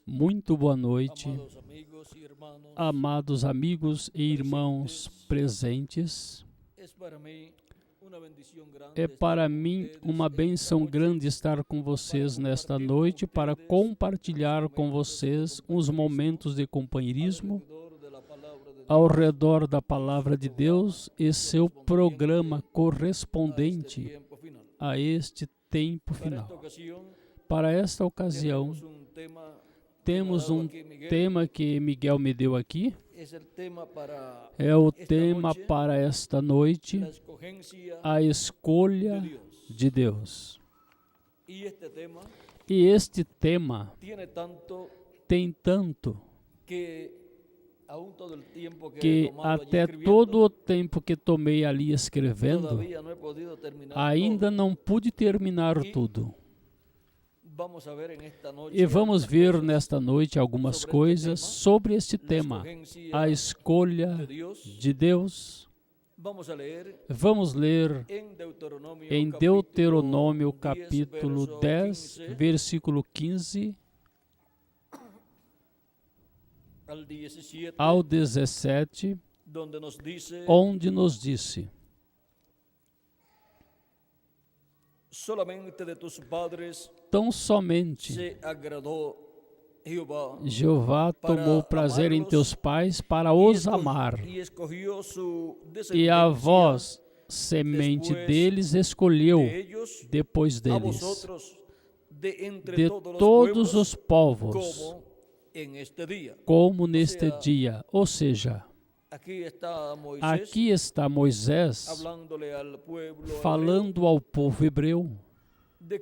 Muito boa noite, amados amigos y hermanos. amados amigos e irmãos presentes. É para mim uma bênção grande estar com vocês nesta noite para compartilhar com vocês uns momentos de companheirismo ao redor da Palavra de Deus e seu programa correspondente a este tempo final. Para esta ocasião, temos um tema que Miguel me deu aqui. É o tema para esta noite, a escolha de Deus. E este tema tem tanto que até todo o tempo que tomei ali escrevendo, ainda não pude terminar tudo. E vamos ver nesta noite algumas coisas sobre este tema, a escolha de Deus. Vamos ler em Deuteronômio capítulo 10, versículo 15 ao 17, onde nos disse: tão somente Jeová tomou prazer em teus pais para os amar, e a vós, semente deles, escolheu depois deles, de todos os povos, como neste dia. Ou seja, aqui está Moisés falando ao povo hebreu de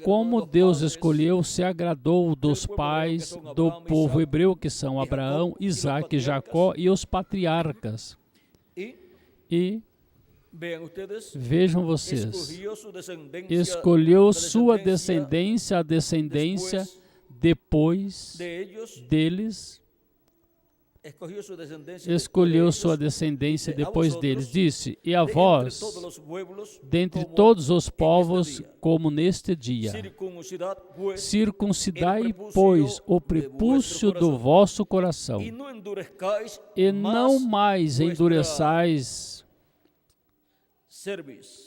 como Deus escolheu, se agradou dos pais do povo hebreu, que são Abraão, Isaque, Jacó e os patriarcas. E vejam vocês, escolheu sua descendência, a descendência depois deles. Escolheu sua descendência depois deles. Disse: e a vós, dentre todos os povos, como neste dia, circuncidai, pois, o prepúcio do vosso coração, e não mais endureçais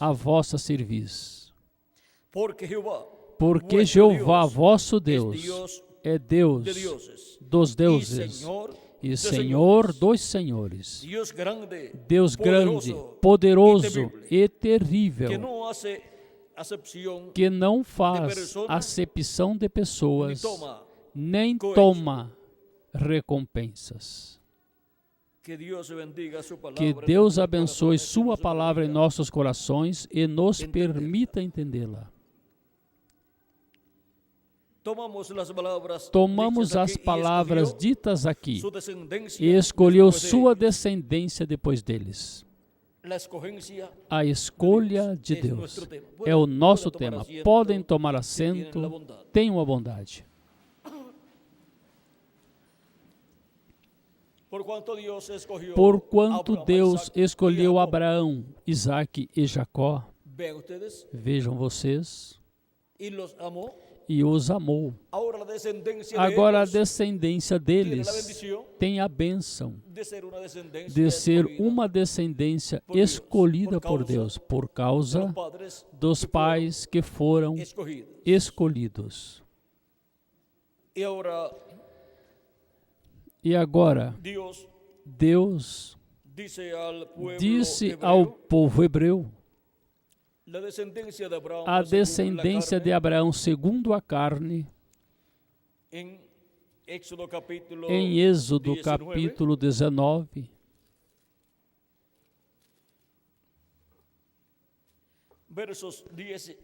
a vossa cerviz. Porque Jeová, vosso Deus, é Deus dos deuses e Senhor dos senhores, Deus grande, poderoso e terrível, que não faz acepção de pessoas, nem toma recompensas. Que Deus abençoe sua palavra em nossos corações e nos permita entendê-la. Tomamos as palavras ditas aqui e escolheu sua descendência depois deles. A escolha de Deus é o nosso tema. Podem tomar assento, tenham a bondade. Porquanto Deus escolheu Abraão, Isaque e Jacó, vejam vocês, e os amou. Agora a descendência deles tem a bênção de ser uma descendência escolhida por Deus, por causa dos pais que foram escolhidos. E agora, Deus disse ao povo hebreu: a descendência de Abraão segundo a carne, em Êxodo capítulo 19,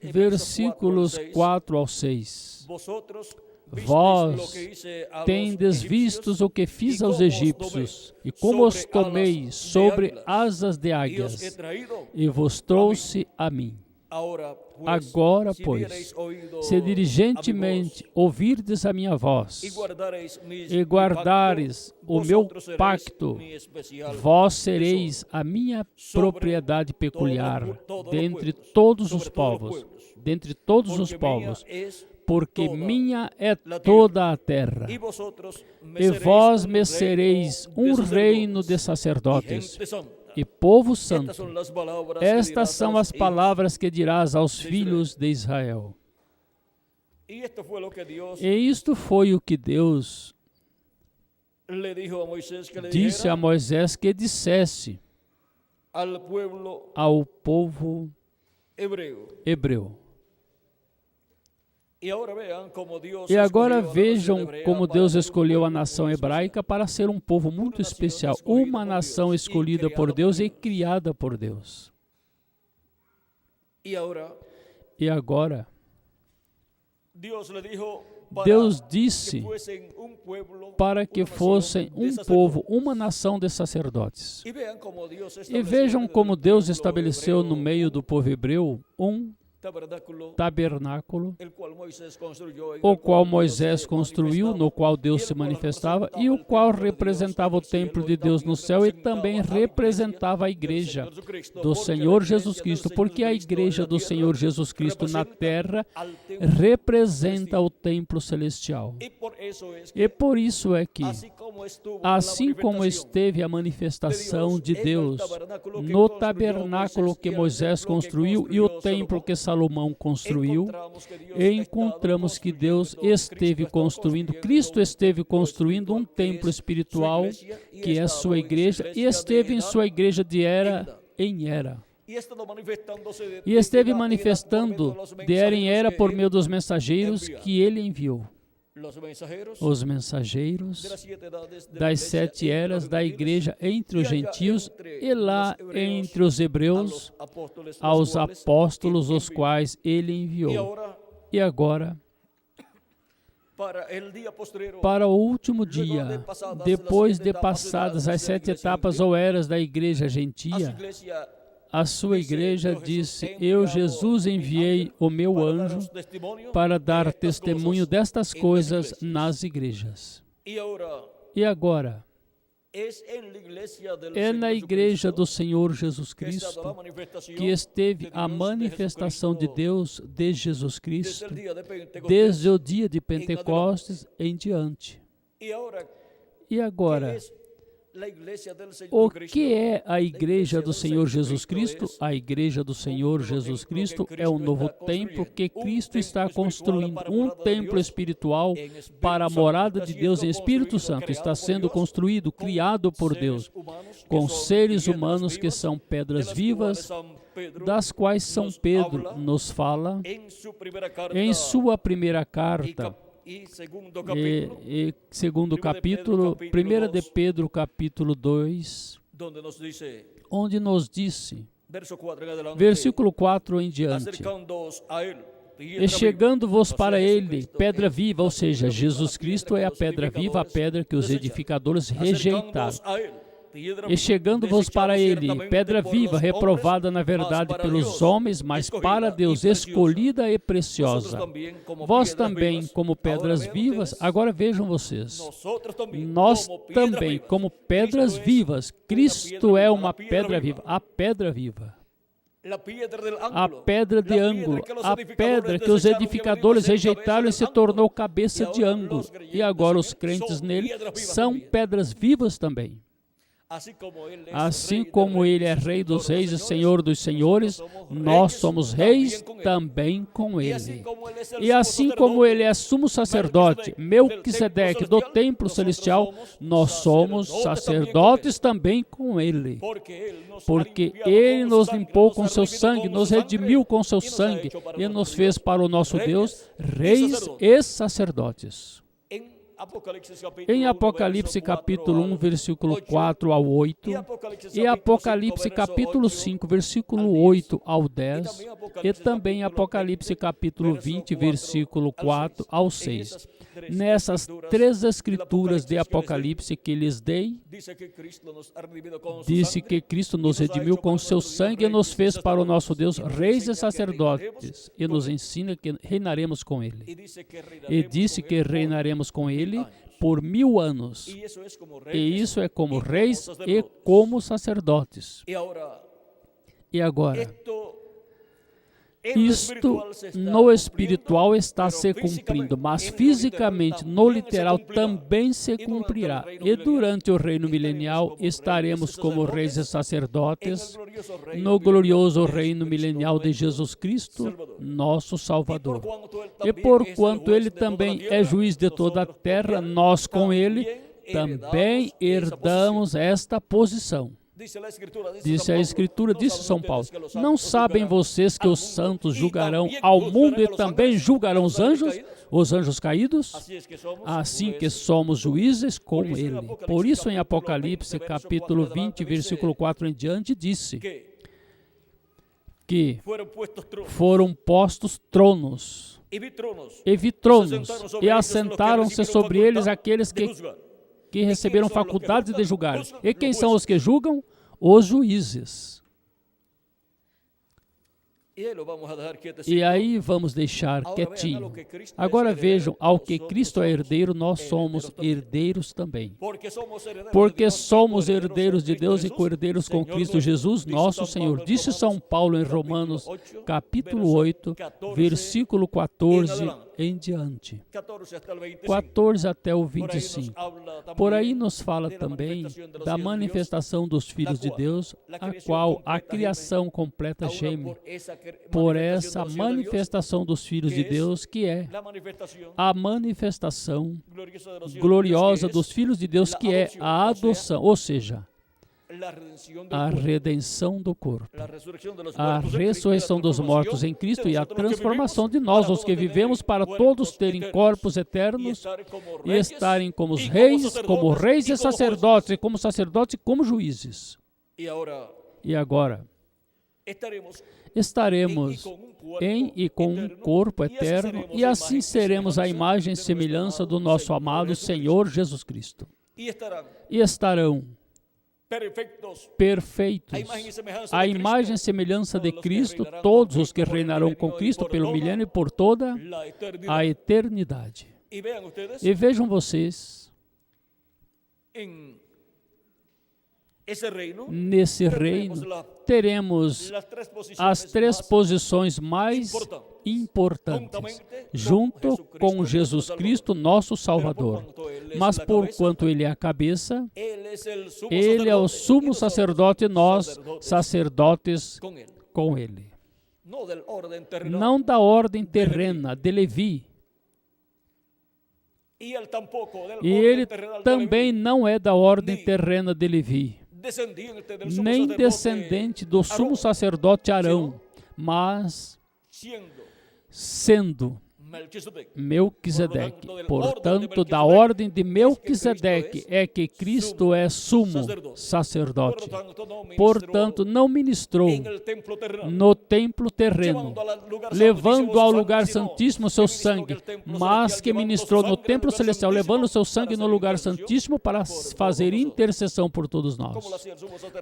versículos 4 ao 6. Vós tendes vistos o que fiz aos egípcios, e como os tomei sobre asas de águias, e vos trouxe a mim. Agora, pois, se diligentemente ouvirdes a minha voz, e guardares o meu pacto, vós sereis a minha propriedade peculiar dentre todos os povos, porque minha é toda a terra, e vós me sereis um reino de sacerdotes e povo santo. Estas são as palavras que dirás aos filhos de Israel. E isto foi o que Deus disse a Moisés que dissesse ao povo hebreu. E agora vejam como Deus escolheu a nação hebraica para ser um povo muito especial, uma nação escolhida por Deus e criada por Deus. E agora, Deus disse para que fossem um povo, uma nação de sacerdotes. E vejam como Deus estabeleceu no meio do povo hebreu um tabernáculo, o qual Moisés construiu, no qual Deus se manifestava, e o qual representava o templo de Deus no céu e também representava a igreja do Senhor Jesus Cristo, porque a igreja do Senhor Jesus Cristo na terra representa o templo celestial. E por isso é que, assim como esteve a manifestação de Deus no tabernáculo que Moisés construiu e o templo que Salomão construiu, e encontramos que Deus esteve construindo, Cristo esteve construindo um templo espiritual, que é sua igreja, e esteve em sua igreja de era em era. E esteve manifestando de era em era por meio dos mensageiros que ele enviou. Os mensageiros das 7 eras da igreja entre os gentios e lá entre os hebreus, aos apóstolos, os quais ele enviou. E agora, para o último dia, depois de passadas as 7 etapas ou eras da igreja gentia, a sua igreja disse: eu, Jesus, enviei o meu anjo para dar testemunho destas coisas nas igrejas. E agora, é na igreja do Senhor Jesus Cristo que esteve a manifestação de Deus de Jesus Cristo, desde o dia de Pentecostes em diante. E agora, o que é a igreja do Senhor Jesus Cristo? A igreja do Senhor Jesus Cristo é um novo templo que Cristo está construindo, um templo espiritual para a morada de Deus em Espírito Santo. Está sendo construído, criado por Deus, com seres humanos que são pedras vivas, das quais São Pedro nos fala em sua primeira carta. E segundo capítulo, 1 de Pedro, capítulo 2, onde nos disse, versículo 4 em diante, e chegando-vos para ele, pedra viva, ou seja, Jesus Cristo é a pedra viva, a pedra que os edificadores rejeitaram. E chegando-vos para ele, pedra viva, reprovada na verdade pelos homens, mas para Deus escolhida e preciosa. Vós também, como pedras vivas, agora vejam vocês, nós também, como pedras vivas, Cristo é uma pedra viva, a pedra viva. A pedra de ângulo, a pedra que os edificadores rejeitaram e se tornou cabeça de ângulo. E agora os crentes nele são pedras vivas também. Assim como ele é Rei dos reis e Senhor dos senhores, nós somos reis também com ele. E assim como ele é sumo sacerdote, Melquisedeque, do templo celestial, nós somos sacerdotes também com ele. Porque ele nos limpou com seu sangue, nos redimiu com seu sangue e nos fez para o nosso Deus reis e sacerdotes. Em Apocalipse capítulo 1, versículo 4 ao 8, e Apocalipse capítulo 5, versículo 8 ao 10, e também Apocalipse capítulo 20, versículo 4 ao 6. Nessas 3 escrituras de Apocalipse que lhes dei, disse que Cristo nos redimiu com seu sangue e nos fez para o nosso Deus reis e sacerdotes, e nos ensina que reinaremos com ele. E disse que reinaremos com ele por 1000 anos. E isso é como reis e como sacerdotes. E agora, Isto no espiritual está se cumprindo, mas fisicamente, no literal, também se cumprirá. E durante o reino milenial estaremos como reis e sacerdotes no glorioso reino milenial de Jesus Cristo, nosso Salvador. E porquanto Ele também é juiz de toda a terra, nós com Ele também herdamos esta posição. Disse a Escritura, disse São Paulo, não sabem vocês que os santos julgarão ao mundo e também julgarão os anjos caídos? Assim que somos juízes com Ele. Por isso em Apocalipse, capítulo 20, versículo 4 em diante, disse que foram postos tronos, e vi tronos, e assentaram-se sobre eles aqueles que receberam faculdades de julgar. E quem são os que julgam? Os juízes. E aí vamos deixar quietinho. Agora vejam, ao que Cristo é herdeiro, nós somos herdeiros também. Porque somos herdeiros de Deus e co-herdeiros com Cristo Jesus, nosso Senhor. Disse São Paulo em Romanos, capítulo 8, versículo 14 em diante. 14 até o 25. Por aí nos fala também da manifestação dos filhos de Deus, a qual a criação completa geme por essa manifestação dos filhos de Deus, que é a manifestação gloriosa dos filhos de Deus, que é a adoção, ou seja, a redenção do corpo, a ressurreição dos mortos em Cristo e a transformação de nós, os que vivemos, para todos terem corpos eternos e estarem como reis e sacerdotes, e como juízes. E agora estaremos em e com um corpo eterno, e assim seremos a imagem e semelhança do nosso amado Senhor Jesus Cristo. E estarão perfeitos, a imagem e semelhança de Cristo, todos os que reinarão com Cristo pelo milênio e por toda a eternidade. E vejam vocês, nesse reino teremos as três posições mais importantes, junto com Jesus Cristo, nosso Salvador. Mas porquanto Ele é a cabeça, Ele é o sumo sacerdote, nós, sacerdotes com Ele. Não da ordem terrena de Levi. E ele também não é da ordem terrena de Levi, nem descendente do sumo sacerdote Arão, mas sendo Melquisedeque. Portanto, da ordem de Melquisedeque é que Cristo é sumo sacerdote. Portanto, não ministrou no templo terreno, levando ao lugar santíssimo seu sangue, mas que ministrou no templo celestial, levando o seu sangue no lugar santíssimo para fazer intercessão por todos nós.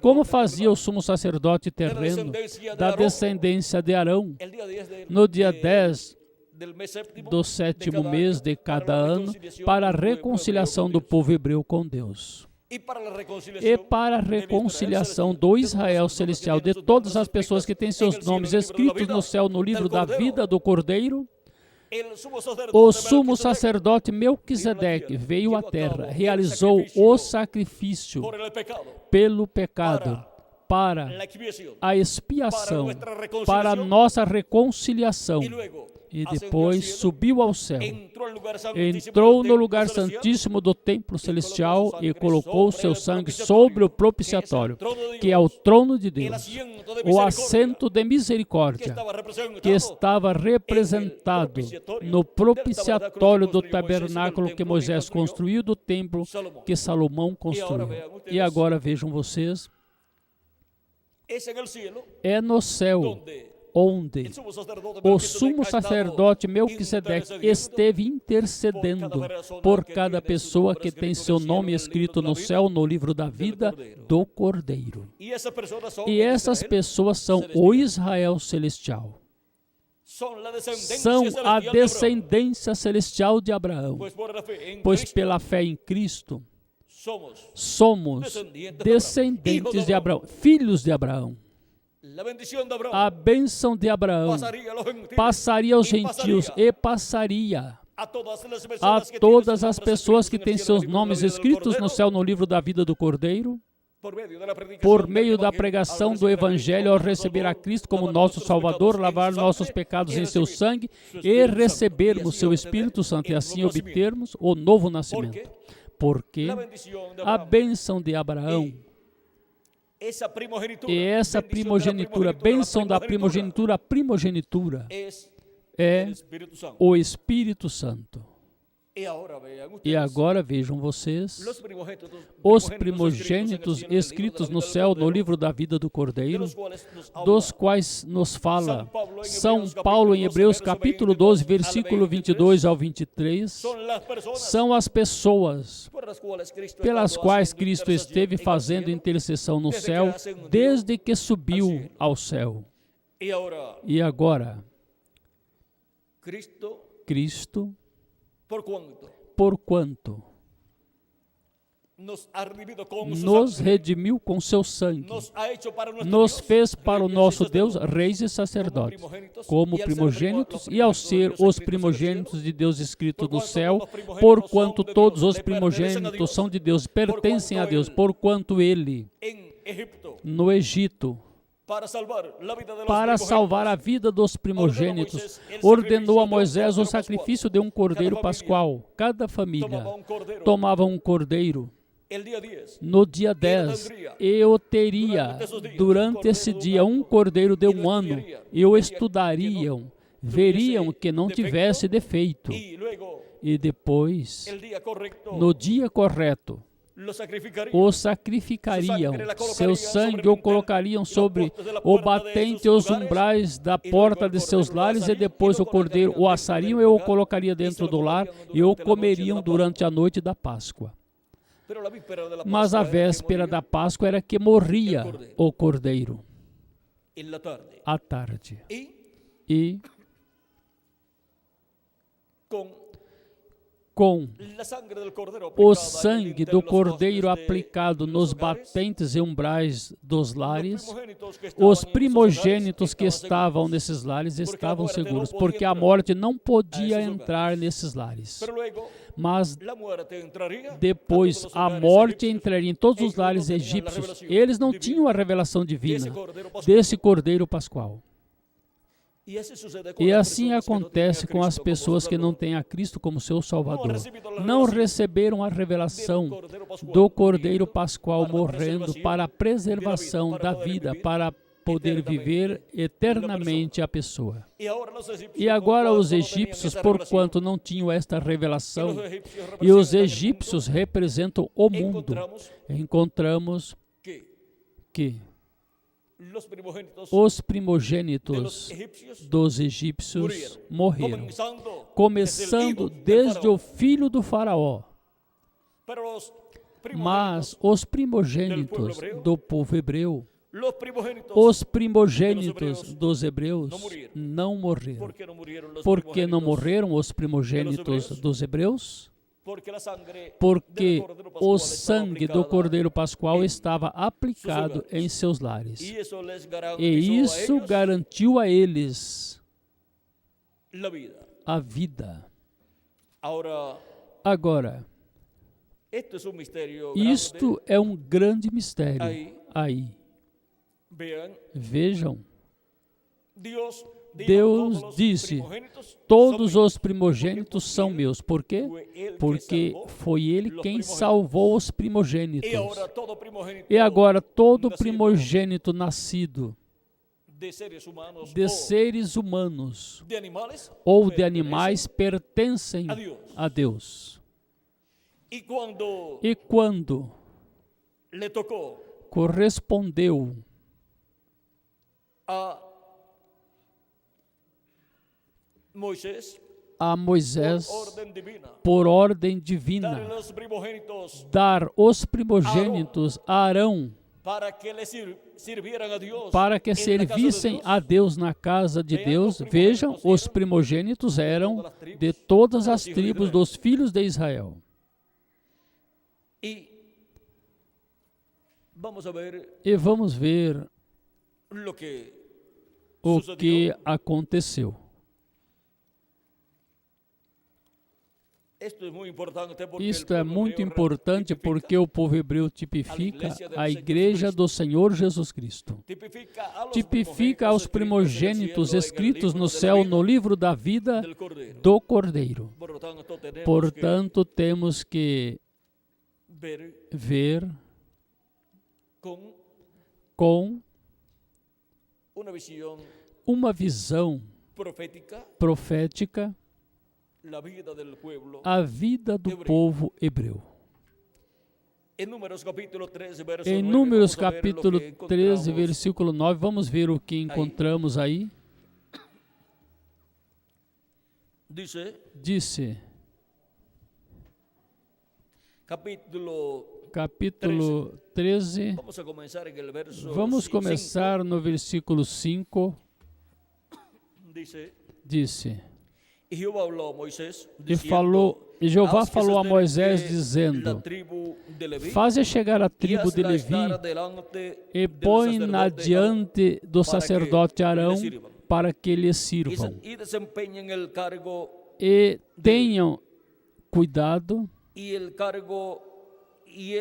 Como fazia o sumo sacerdote terreno da descendência de Arão, no dia 10 do 7º mês de cada ano, para a reconciliação do povo hebreu com Deus. E para a reconciliação do Israel celestial, de todas as pessoas que têm seus nomes escritos no céu, no livro da vida do Cordeiro, o sumo sacerdote Melquisedeque veio à terra, realizou o sacrifício pelo pecado, para a expiação, para a nossa reconciliação. E depois subiu ao céu, entrou no lugar santíssimo do templo celestial e colocou seu sangue sobre o propiciatório, que é o trono de Deus, o assento de misericórdia, que estava representado no propiciatório do tabernáculo que Moisés construiu, do templo que Salomão construiu. E agora vejam vocês, é no céu onde o sumo sacerdote Melquisedeque esteve intercedendo por cada pessoa que tem seu nome escrito no céu, no livro da vida do Cordeiro. E essas pessoas são o Israel celestial. São a descendência celestial de Abraão, pois pela fé em Cristo somos descendentes de Abraão, filhos de Abraão. a bênção de Abraão passaria aos gentios e passaria a todas as pessoas que têm seus nomes escritos no céu no livro da vida do Cordeiro, por meio da pregação do Evangelho, ao receber a Cristo como nosso Salvador, lavar nossos pecados em seu sangue e recebermos seu Espírito Santo e assim obtermos o novo nascimento. Porque a bênção de Abraão e essa primogenitura, bênção da primogenitura, a primogenitura é o Espírito Santo. E agora vejam vocês, os primogênitos escritos no céu no livro da vida do Cordeiro, dos quais nos fala São Paulo em Hebreus capítulo 12, versículo 22 ao 23, são as pessoas pelas quais Cristo esteve fazendo intercessão no céu desde que subiu ao céu. E agora, Cristo, por quanto nos redimiu com seu sangue, nos fez para o nosso Deus reis e sacerdotes, como primogênitos, e ao ser os primogênitos de Deus escrito no céu, porquanto todos os primogênitos são de Deus, pertencem a Deus, porquanto ele, no Egito, para salvar a vida dos primogênitos, ordenou a Moisés o sacrifício de um cordeiro pascual. Cada família tomava um cordeiro no dia 10, e o teria durante esse dia um cordeiro de um ano, e o estudariam, veriam que não tivesse defeito, e depois, no dia correto, o sacrificariam, seu sangue o colocariam sobre o batente e os umbrais da porta de seus lares, e depois o cordeiro o assariam e o colocaria dentro do lar, e o comeriam durante a noite da Páscoa. Mas a véspera da Páscoa era que morria o cordeiro, à tarde. E com o sangue do cordeiro aplicado nos batentes e umbrais dos lares, os primogênitos que estavam nesses lares estavam seguros, porque a morte não podia entrar nesses lares. Mas depois a morte entraria em todos os lares egípcios. Eles não tinham a revelação divina desse cordeiro pascual. E assim acontece com as pessoas que não têm a Cristo como seu Salvador. Não receberam a revelação do Cordeiro Pascual morrendo para a preservação da vida, para poder viver eternamente a pessoa. E agora os egípcios, porquanto não tinham esta revelação, e os egípcios representam o mundo, encontramos que os primogênitos dos egípcios morreram, começando desde o filho do faraó. Mas os primogênitos do povo hebreu, os primogênitos dos hebreus não morreram. Por que não morreram os primogênitos dos hebreus? Porque o sangue do Cordeiro Pascual estava aplicado em seus lares. E isso garantiu a eles a vida. Agora, isto é um grande mistério. Aí, vejam, Deus disse, todos os primogênitos são meus. Por quê? Porque foi Ele quem salvou os primogênitos. E agora todo primogênito nascido de seres humanos ou de animais pertencem a Deus. E quando correspondeu a Moisés, por ordem divina, dar os primogênitos a Arão, para que servissem a Deus na casa de Deus. Vejam, os primogênitos eram de todas as tribos dos filhos de Israel. E vamos ver o que aconteceu. Isto é muito importante porque o povo hebreu tipifica a igreja do Senhor Jesus Cristo. Tipifica os primogênitos escritos no céu no livro da vida do Cordeiro. Portanto, temos que ver com uma visão profética a vida do povo hebreu. Em Números capítulo 13, versículo 9, vamos ver o que encontramos aí. Disse, capítulo 13, vamos começar no versículo 5, disse, e Jeová falou a Moisés, dizendo, faze chegar a tribo de Levi e põe-na diante do sacerdote Arão para que lhe sirvam. E tenham cuidado, e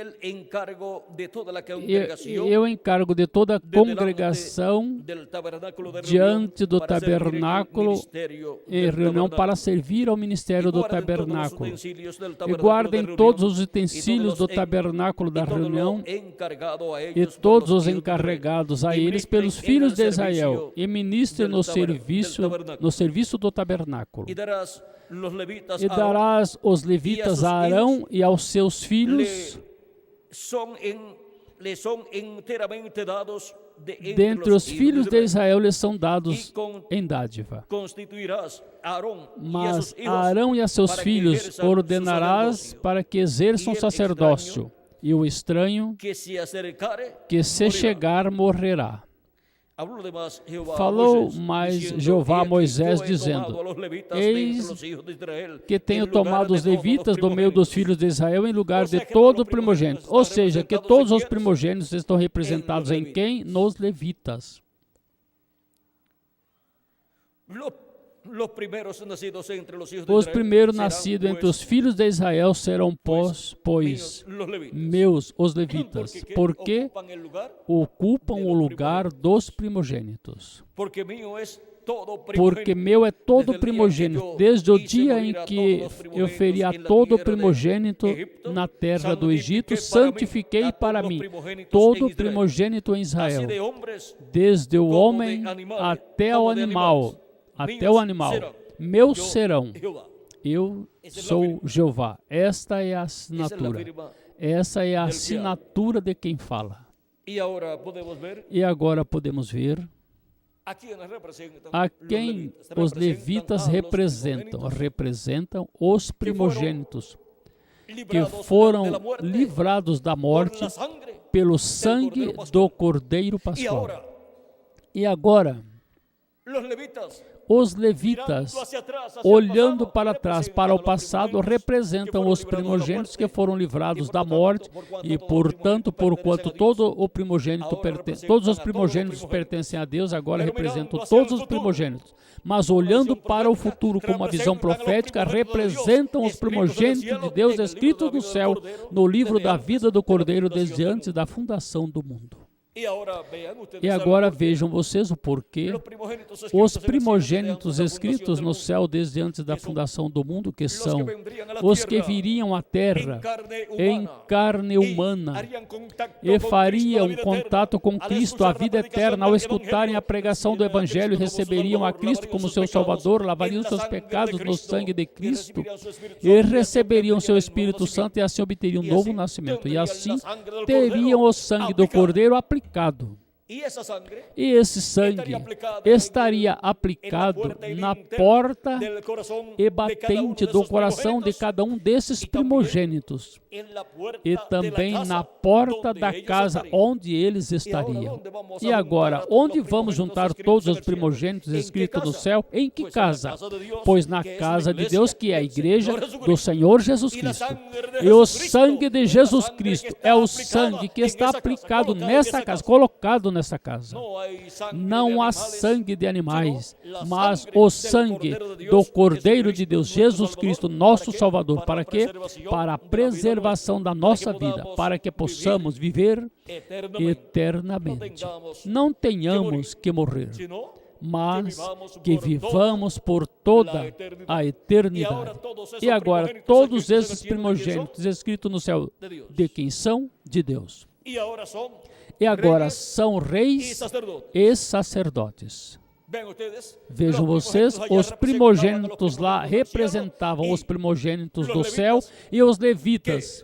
eu encargo de toda a congregação diante do tabernáculo e reunião para servir ao ministério do tabernáculo. E guardem todos os utensílios do tabernáculo da reunião e todos os encarregados a eles pelos filhos de Israel e ministrem no serviço do tabernáculo. E darás os levitas a Arão e aos seus filhos, dentre os filhos de Israel lhes são dados em dádiva. Mas a Arão e a seus filhos ordenarás para que exerçam sacerdócio, e o estranho que se chegar morrerá. Falou mais Jeová a Moisés, dizendo, eis que tenho tomado os levitas do meio dos filhos de Israel em lugar de todo o primogênito. Ou seja, que todos os primogênitos estão representados em quem? Nos levitas. Os primeiros nascidos entre os filhos de Israel serão, pois, meus, os levitas, porque ocupam o lugar dos primogênitos. Porque meu é todo primogênito, desde o dia em que eu feri a todo primogênito na terra do Egito, santifiquei para mim todo primogênito em Israel, desde o homem até o animal. Meus serão. Eu sou Jeová. Esta é a assinatura. Essa é a assinatura de quem fala. E agora podemos ver a quem os levitas representam. Representam os primogênitos que foram livrados da morte pelo sangue do Cordeiro Pascual. E agora, os levitas, olhando para trás, para o passado, representam os primogênitos que foram livrados da morte e, portanto, porquanto todos os primogênitos pertencem a Deus, agora representam todos os primogênitos. Mas olhando para o futuro com uma visão profética, representam os primogênitos de Deus escritos no céu, no livro da vida do Cordeiro desde antes da fundação do mundo. E agora vejam vocês o porquê os primogênitos escritos no céu desde antes da fundação do mundo, que são os que viriam à terra em carne humana e fariam contato com Cristo, a vida eterna, ao escutarem a pregação do Evangelho, receberiam a Cristo como seu Salvador, lavariam seus pecados no sangue de Cristo e receberiam seu Espírito Santo e assim obteriam um novo nascimento. E assim teriam o sangue do Cordeiro aplicado. E esse sangue estaria aplicado na porta e batente do coração de cada um desses primogênitos e também na porta da casa onde eles estariam. E agora, onde vamos juntar todos os primogênitos escritos no céu? Em que casa? Pois na casa de Deus, que é a igreja do Senhor Jesus Cristo. E o sangue de Jesus Cristo é o sangue que está aplicado nessa casa, colocado nessa casa. Não há sangue de animais, mas o sangue do Cordeiro de Deus, Jesus Cristo, nosso Salvador. Para quê? Para a preservação da nossa vida, para que possamos viver eternamente. Não tenhamos que morrer, mas que vivamos por toda a eternidade. E agora, todos esses primogênitos escritos no céu, de quem são? De Deus. E agora são reis e sacerdotes. Vejam vocês, os primogênitos lá representavam os primogênitos do céu e os levitas,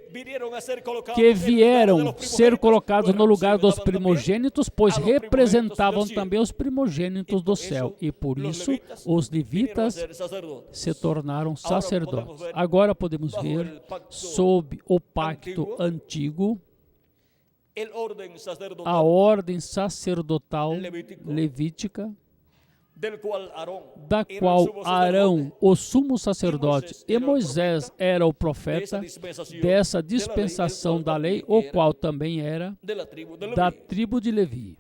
que vieram ser colocados no lugar dos primogênitos, pois representavam também os primogênitos do céu. E por isso, os levitas se tornaram sacerdotes. Agora podemos ver, sob o pacto antigo, a ordem sacerdotal levítica, da qual Arão, o sumo sacerdote, e Moisés era o profeta dessa dispensação da lei, o qual também era da tribo de Levi.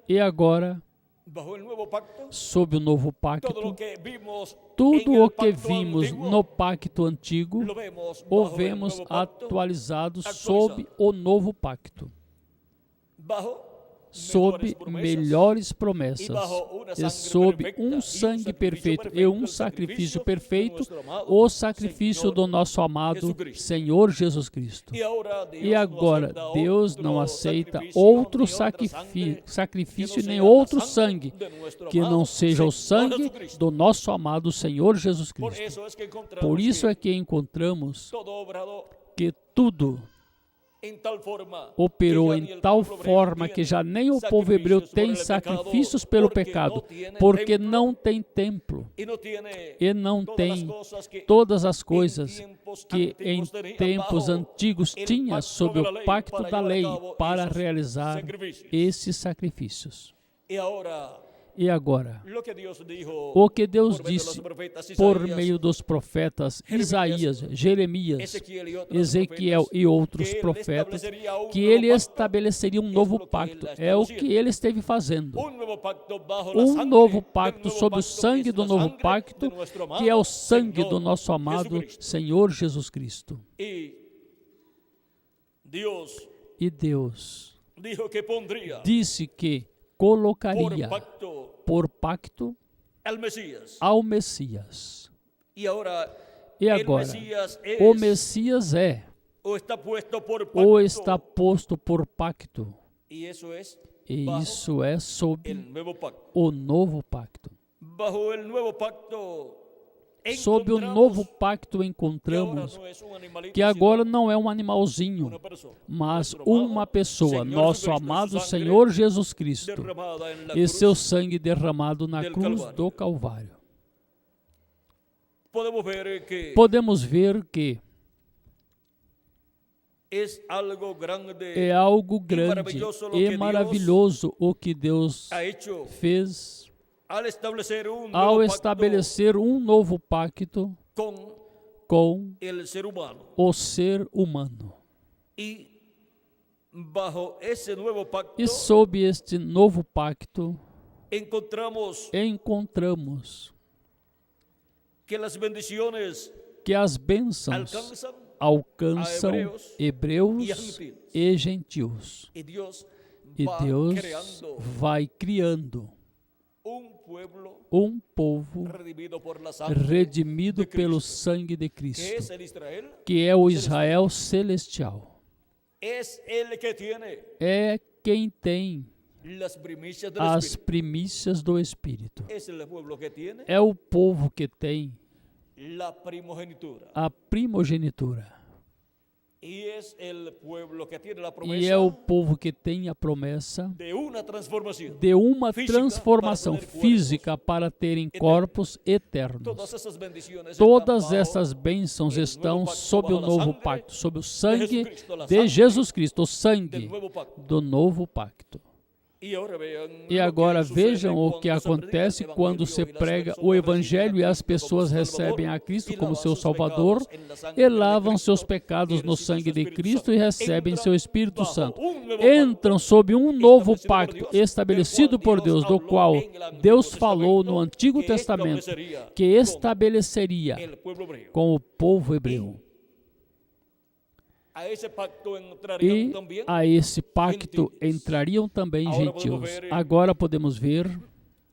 E agora, sob o novo pacto, tudo o que vimos no pacto antigo, o vemos atualizado sob o novo pacto, sob melhores promessas, e sob um sangue perfeito e um sacrifício perfeito, o sacrifício do nosso amado Senhor Jesus Cristo. E agora, Deus não aceita outro sacrifício nem outro sangue que não seja o sangue do nosso amado Senhor Jesus Cristo. Por isso é que encontramos que tudo operou em tal forma que já nem o povo hebreu tem sacrifícios pelo pecado, porque não tem templo e não tem todas as coisas que em tempos antigos tinha sob o pacto da lei para realizar esses sacrifícios. E agora, o que Deus disse por meio dos profetas Isaías, Jeremias, Ezequiel e outros profetas, que ele estabeleceria um novo pacto. É o que ele esteve fazendo. Um novo pacto sob o sangue do novo pacto, que é o sangue do nosso amado Senhor Jesus Cristo. E Deus disse que colocaria por pacto ao Messias. E agora, o Messias é ou está posto por pacto. E isso é sob o novo pacto. Sob o novo pacto encontramos que agora não é um animalzinho, mas uma pessoa, nosso amado Senhor Jesus Cristo, e seu sangue derramado na cruz do Calvário. Podemos ver que é algo grande e maravilhoso o que Deus fez ao estabelecer um novo pacto com o ser humano. E sob este novo pacto, encontramos que as bênçãos alcançam hebreus e gentios. E Deus vai criando um povo redimido pelo sangue de Cristo, que é o Israel celestial. É quem tem as primícias do Espírito. É o povo que tem a primogenitura. E é o povo que tem a promessa de uma transformação física para terem corpos eternos. Todas essas bênçãos estão sob o novo pacto, sob o sangue de Jesus Cristo, o sangue do novo pacto. E agora vejam o que acontece quando se prega o Evangelho e as pessoas recebem a Cristo como seu Salvador e lavam seus pecados no sangue de Cristo e recebem seu Espírito Santo. Entram sob um novo pacto estabelecido por Deus, do qual Deus falou no Antigo Testamento que estabeleceria com o povo hebreu. E a esse pacto entrariam também gentios. Agora podemos ver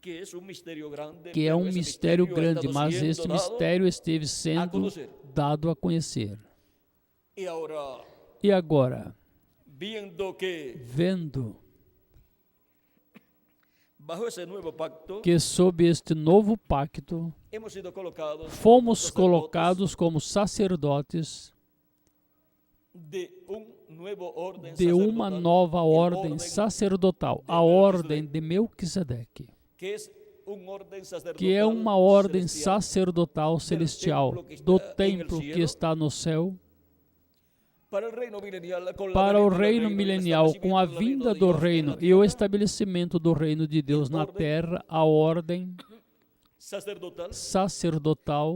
que é um mistério grande, mas este mistério esteve sendo dado a conhecer. E agora, vendo que sob este novo pacto fomos colocados como sacerdotes de uma nova ordem sacerdotal, a ordem de Melquisedeque, que é uma ordem sacerdotal celestial do templo que está no céu, para o reino milenial, com a vinda do reino e o estabelecimento do reino de Deus na terra, a ordem sacerdotal,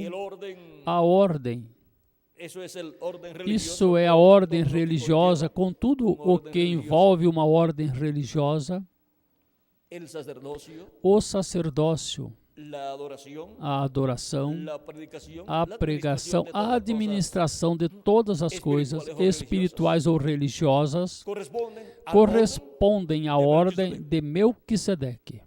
a ordem. Isso é a ordem religiosa, com tudo o que envolve uma ordem religiosa, o sacerdócio, a adoração, a pregação, a administração de todas as coisas, espirituais ou religiosas, correspondem à ordem de Melquisedeque.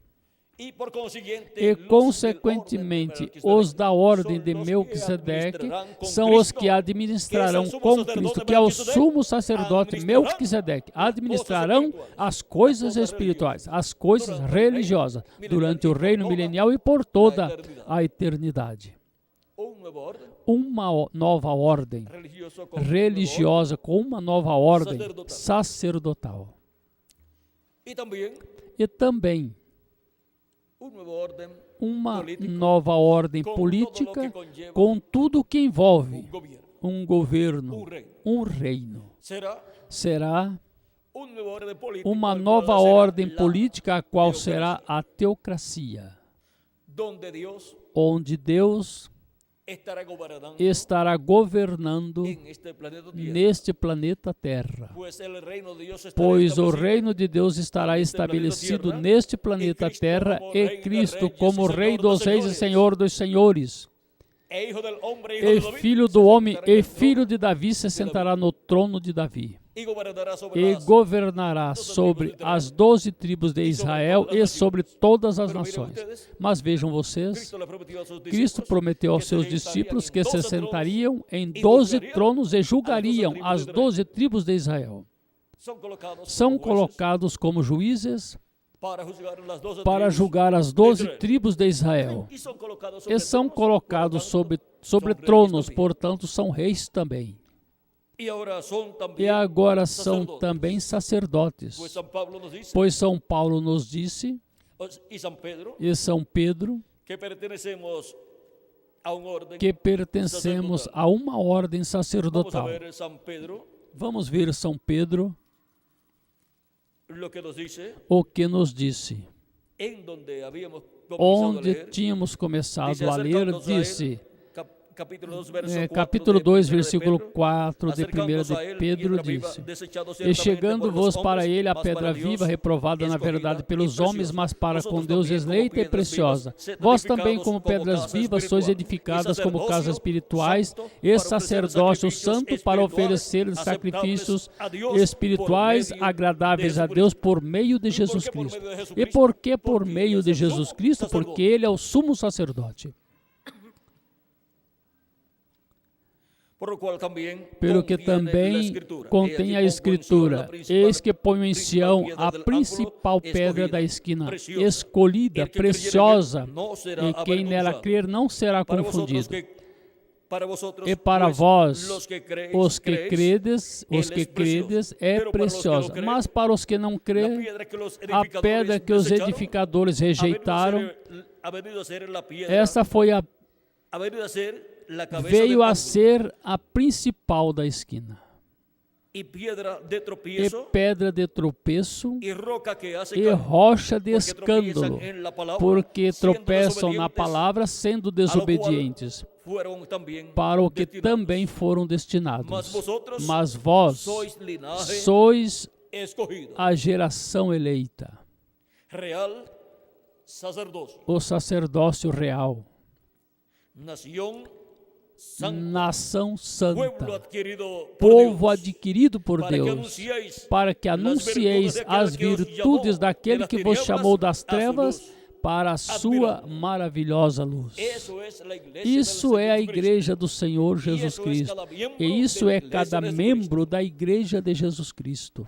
E, consequentemente, os da ordem de Melquisedeque são os que administrarão com Cristo, que é o sumo sacerdote Melquisedeque, administrarão as coisas espirituais, as coisas religiosas, durante o reino milenial e por toda a eternidade. Uma nova ordem religiosa com uma nova ordem sacerdotal. E também uma nova ordem política com tudo o que envolve um governo, um reino. Será uma nova ordem política, a qual será a teocracia, onde Deus estará governando neste planeta Terra, pois o reino de Deus estará estabelecido neste planeta Terra e Cristo, como Rei dos Reis e Senhor dos Senhores, e Filho do Homem e Filho de Davi, se sentará no trono de Davi e governará sobre as 12 tribos de Israel e sobre todas as nações. Mas vejam vocês, Cristo prometeu aos seus discípulos que se sentariam em 12 tronos e julgariam as 12 tribos de Israel. São colocados como juízes para julgar as 12 tribos de Israel. E são colocados sobre tronos, portanto, são reis também. E agora são também sacerdotes, pois São Paulo nos disse, e São Pedro, que pertencemos a uma ordem sacerdotal. Vamos ver São Pedro, o que nos disse. Onde tínhamos começado a ler, disse, capítulo 2, versículo 4 de 1 de Pedro, disse: E chegando-vos para ele a pedra viva, reprovada na verdade pelos homens, mas para com Deus eleita e preciosa. Vós também, como pedras vivas, sois edificadas como casas espirituais e sacerdócio santo, para oferecer sacrifícios espirituais agradáveis a Deus por meio de Jesus Cristo. E por que por meio de Jesus Cristo? Porque ele é o sumo sacerdote. Pelo que também contém a Escritura: eis que ponho em Sião a principal pedra da esquina, escolhida, preciosa, e quem nela crer não será confundido. E para vós, os que credes, é preciosa. Mas para os que não creem, a pedra que os edificadores rejeitaram, essa veio a ser a principal da esquina. y piedra de e tropiezo pedra de tropeço y roca que hace e caer, rocha de porque tropiezan escândalo, en la palabra, porque siendo tropeçam na desobedientes, palavra, sendo a lo cual desobedientes, fueron también para o que destinados. também foram Mas destinados. vosotros Mas vós sois linaje sois escogido, a geração eleita, real sacerdocio, o sacerdócio real, nación santa, nação pueblo santa, adquirido por povo Dios, adquirido por para que Deus, anuncieis para que las anuncieis virtudes de aquel as que os virtudes llamó daquele de las que vos tinieblas chamou das a su trevas luz. para a sua Admirável. maravilhosa luz. Eso es la iglesia Isso del é a Señor Jesucristo. igreja do Senhor Jesus isso é Cristo. cada membro E isso da é igreja cada de Jesus membro da igreja de Jesus Cristo.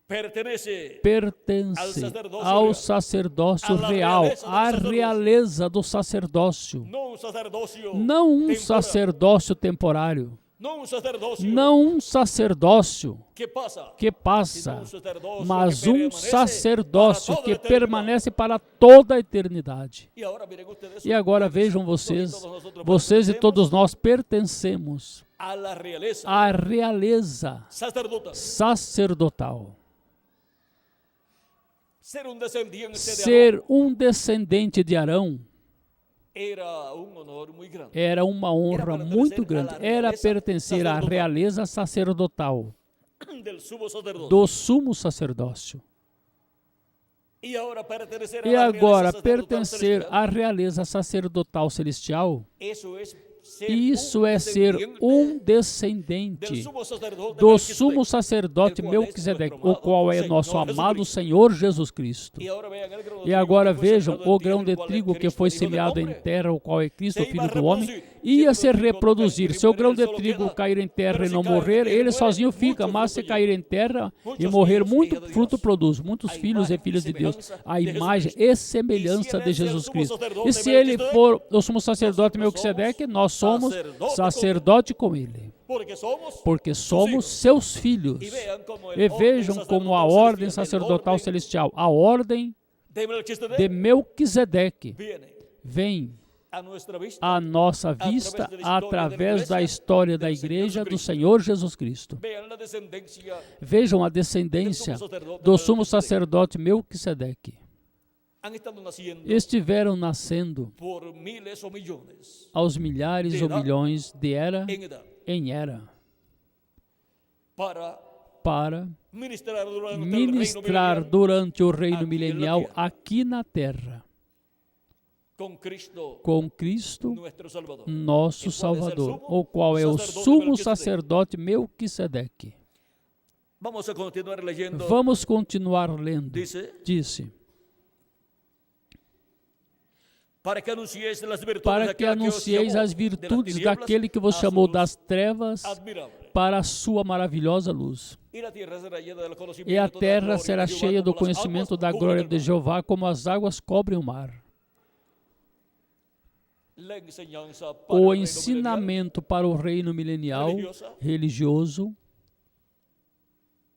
Pertenece Pertence sacerdócio ao real. sacerdócio À la real, realeza do à sacerdócio. realeza do sacerdócio. não um sacerdócio Não um temporal, sacerdócio temporário. não um sacerdócio Não um sacerdócio que passa, que passa, sino um sacerdócio mas que um permanece sacerdócio para toda que a eternidade. permanece para toda a eternidade. E agora, miren ustedes, E agora vejam vocês e todos nós pertencemos a la realeza à realeza sacerdotal. sacerdotal. Ser um descendiente de Ser Aarón um descendente de Arão era um honor muito grande. era uma honra muito grande. Era pertencer à realeza sacerdotal Del sumo sacerdote. do sumo sacerdócio. E agora pertencer E a la agora realeza sacerdotal pertencer celestial. à realeza sacerdotal celestial, Isso é ser isso é ser um del descendente sumo sacerdote do Melquisedeque. sumo sacerdote El qual es Melquisedeque, nuestro o qual é amado nosso Senhor amado Jesucristo. Senhor Jesus Cristo. E agora vean el grão de E trigo agora que foi vejam sembrado o en tierra, grão de el cual é trigo que Cristo, foi Hijo del semeado em hombre. terra, o qual é Cristo, Se Filho iba a do homem, reproduzir. ia Se se o trigo reproduzir. não cair, Se o grão ele de solo trigo queda. cair em terra Pero e se não cair, morrer, ele ele muere, sozinho fica, mucho mas se fruto cair em terra e Muitos morrer, filhos, muito hija de fruto Deus. produz, muitos A filhos e imagem filhas e de Deus, semelhança a de imagem Jesus e semelhança de ele é o Jesus sumo Cristo. sacerdote E se ele Melquisedeque, for o sumo sacerdote nós Melquisedeque, somos nós somos sacerdote sacerdote com ele, porque somos seus filhos. E vean como el E vejam orden como a sacerdotal ordem celestial, sacerdotal el orden celestial, a ordem de Melquisedeque de Melquisedeque, viene vem a nuestra vista à nossa vista através da história da igreja do Senhor Jesus Cristo. Vean la descendencia Vejam a descendência do sumo sacerdote Melquisedeque. han estado naciendo Estiveram nascendo por miles o millones aos milhares ou milhões de era en edad em era para para ministrar durante o reino aqui na milenial terra. aqui na terra, con Cristo com Cristo, nuestro Salvador. nosso E qual é esse Salvador, sumo o qual é o sacerdote sumo Melquisedeque? sacerdote Melquisedeque. Vamos a continuar leyendo. Vamos continuar lendo. Disse, para que anuncieis as virtudes Para que anuncieis as virtudes daquele que vos chamou das trevas para a sua maravilhosa luz. E a terra será cheia do conhecimento da glória de Jeová, como as águas cobrem o mar. O ensinamento para o reino milenial religioso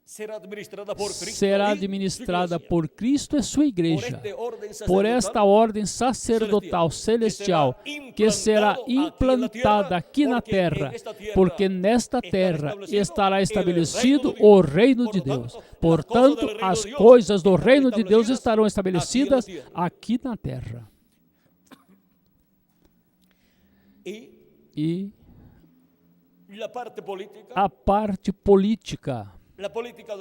será administrada por Cristo e sua igreja, por esta ordem sacerdotal celestial que será implantada aqui na terra, porque nesta terra estará estabelecido o reino de Deus. Portanto, as coisas do reino de Deus estarão estabelecidas aqui na terra. E a parte política,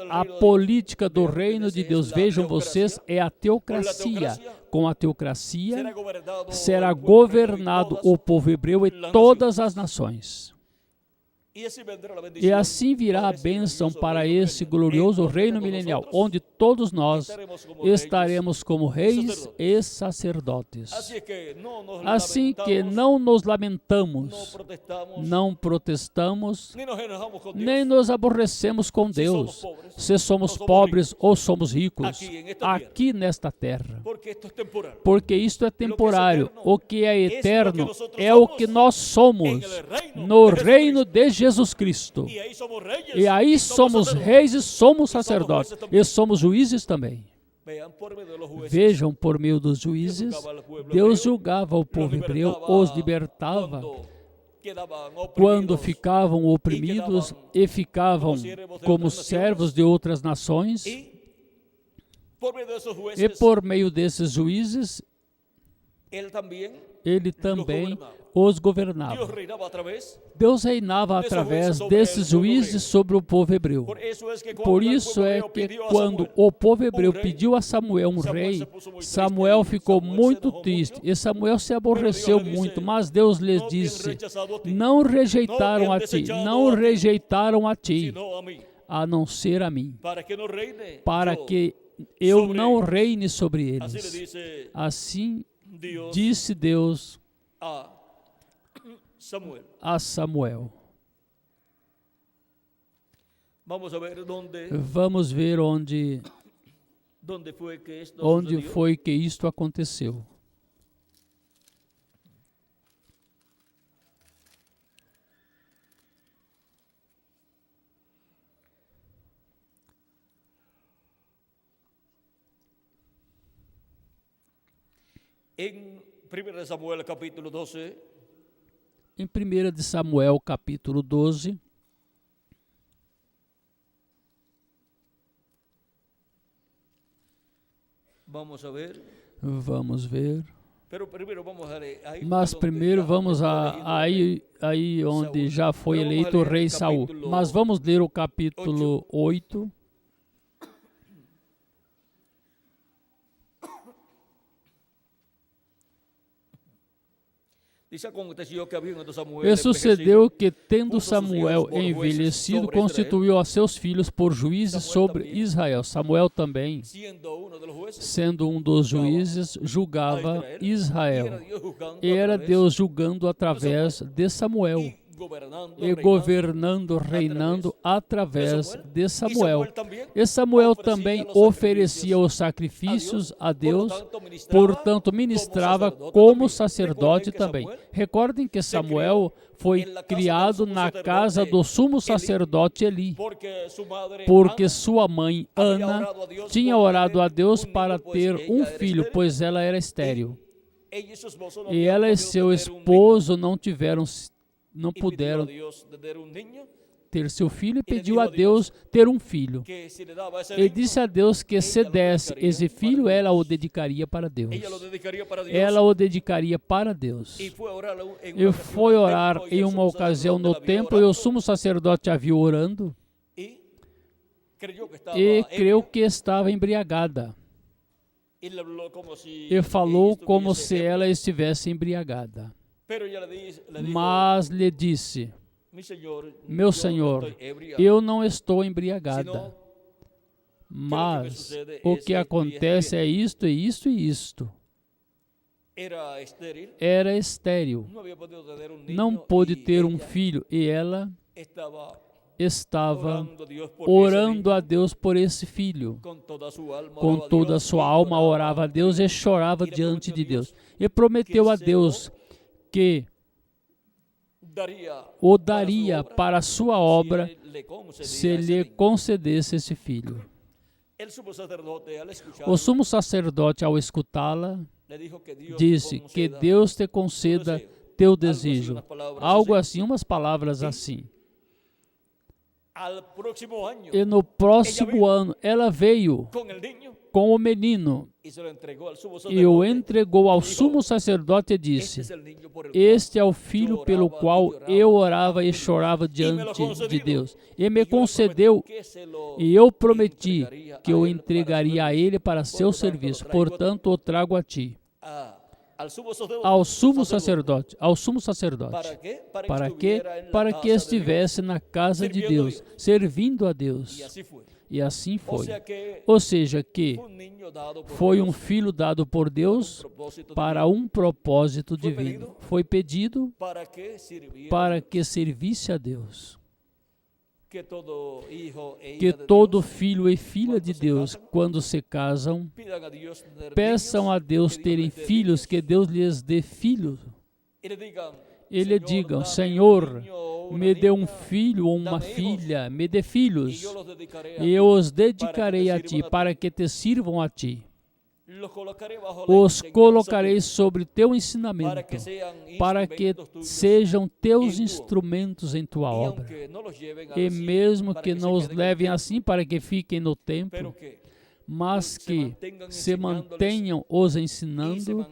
a política do reino de Deus, vejam vocês, é a teocracia. Com a teocracia será governado o povo hebreu e todas as nações. E assim virá a bênção para esse glorioso reino milenial, onde todos nós estaremos como reis e sacerdotes. Assim que não nos lamentamos, não protestamos, nem nos aborrecemos com Deus, se somos pobres ou somos ricos, aqui nesta terra. Porque isto é temporário. O que é eterno é o que nós somos no reino de Jesus Cristo. E aí somos reis e somos sacerdotes. E somos juízes também. Vejam, por meio dos juízes, Deus julgava o povo hebreu, os libertava quando ficavam oprimidos e ficavam como servos de outras nações, e por meio desses juízes, ele também os governava. Deus reinava através desses juízes sobre o povo hebreu. Por isso é que quando o povo hebreu pediu a Samuel um rei, Samuel ficou muito triste e Samuel se aborreceu muito, mas Deus lhes disse: não rejeitaram a ti, não rejeitaram a ti, a não ser a mim, para que eu não reine sobre eles. Assim disse Deus a Samuel. Vamos ver onde foi que isto aconteceu. Em 1 Samuel capítulo 12, em 1 de Samuel, capítulo 12, vamos ver. Mas primeiro vamos aí onde já foi eleito o rei Saul. Mas vamos ler o capítulo 8. E sucedeu que, tendo Samuel envelhecido, constituiu a seus filhos por juízes sobre Israel. Samuel também, sendo um dos juízes, julgava Israel. E era Deus julgando através de Samuel e governando, reinando através de Samuel. E Samuel também oferecia os sacrifícios a Deus, portanto ministrava como sacerdote também. Recordem que Samuel foi criado na casa do sumo sacerdote Eli, porque sua mãe Ana tinha orado a Deus para ter um filho, pois ela era estéril. E ela e seu esposo não puderam ter seu filho e pediu a Deus ter um filho. E disse a Deus que se desse esse filho, ela o dedicaria para Deus. Ela o dedicaria para Deus. E foi orar em uma ocasião no templo, e o sumo sacerdote a viu orando e creu que estava embriagada. E falou como se ela estivesse embriagada. Mas lhe disse: meu Senhor, eu não estou embriagada, mas o que acontece é isto, e isto, e isto. Era estéril, não pôde ter um filho, e ela estava orando a Deus por esse filho. Com toda a sua alma orava a Deus e chorava diante de Deus. E prometeu a Deus que o daria para a sua obra se lhe concedesse esse filho. O sumo sacerdote, ao escutá-la, disse: que Deus te conceda teu desejo. Algo assim, umas palavras assim. E no próximo ano, ela veio com o menino e o entregou ao sumo sacerdote e disse: este é o filho pelo qual eu orava e chorava diante de Deus. E me concedeu, e eu prometi que eu entregaria a ele para seu serviço. Portanto, o trago a ti. Ao sumo sacerdote. Para quê? Para que estivesse na casa de Deus, servindo a Deus. E assim foi. Ou seja, que foi um filho dado por Deus para um propósito divino. Foi pedido para que servisse a Deus. Que todo filho e filha de Deus, quando se casam, peçam a Deus terem filhos, que Deus lhes dê filhos. E lhe digam: Senhor, me dê um filho ou uma filha, me dê filhos, e eu os dedicarei a ti, para que te sirvam a ti. os colocarei sobre teu ensinamento, para que sejam teus instrumentos em tua obra. E mesmo que não os levem assim para que fiquem no templo, mas que se mantenham os ensinando